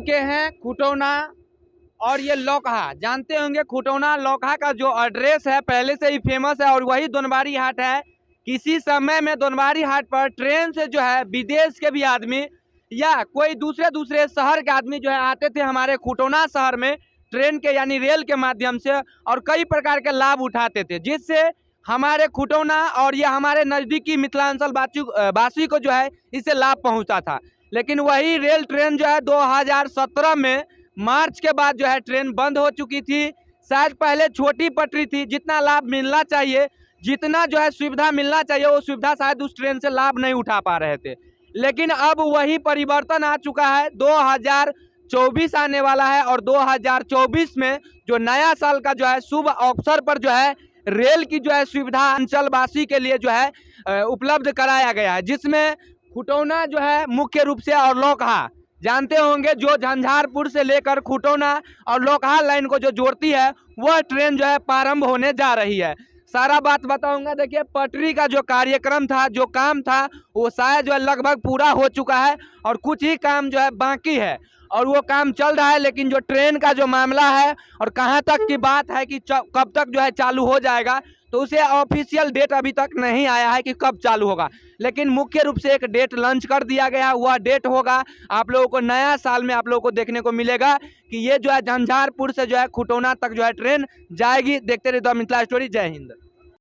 चुके हैं खुटौना और ये लौकहा। जानते होंगे खुटौना लौकहा का जो एड्रेस है पहले से ही फेमस है और वही दोनबारी हाट है। किसी समय में दोनबारी हाट पर ट्रेन से जो है विदेश के भी आदमी या कोई दूसरे शहर के आदमी जो है आते थे हमारे खुटौना शहर में ट्रेन के यानी रेल के माध्यम से और कई प्रकार के लाभ उठाते थे, जिससे हमारे खुटौना और ये हमारे नज़दीकी मिथिलांचल वासी को जो है इससे लाभ पहुंचता था। लेकिन वही रेल ट्रेन जो है 2017 में मार्च के बाद जो है ट्रेन बंद हो चुकी थी। शायद पहले छोटी पटरी थी, जितना लाभ मिलना चाहिए, जितना जो है सुविधा मिलना चाहिए वो सुविधा शायद उस ट्रेन से लाभ नहीं उठा पा रहे थे। लेकिन अब वही परिवर्तन आ चुका है। 2024 आने वाला है और 2024 में जो नया साल का जो है शुभ अवसर पर जो है रेल की जो है सुविधा अंचलवासी के लिए जो है उपलब्ध कराया गया है, जिसमें खुटौना जो है मुख्य रूप से और लौकहा जानते होंगे जो झंझारपुर से लेकर खुटौना और लौकहा लाइन को जो जोड़ती है वह ट्रेन जो है प्रारंभ होने जा रही है। सारा बात बताऊंगा। देखिए पटरी का जो कार्यक्रम था, जो काम था वो शायद जो है लगभग पूरा हो चुका है और कुछ ही काम जो है बाकी है और वो काम चल रहा है। लेकिन जो ट्रेन का जो मामला है और कहाँ तक की बात है कि कब तक जो है चालू हो जाएगा, तो उसे ऑफिशियल डेट अभी तक नहीं आया है कि कब चालू होगा। लेकिन मुख्य रूप से एक डेट लॉन्च कर दिया गया, वह डेट होगा आप लोगों को नया साल में आप लोगों को देखने को मिलेगा कि ये जो है झंझारपुर से जो है खुटौना तक जो है ट्रेन जाएगी। देखते रहिए द मिथिला स्टोरी। जय हिंद।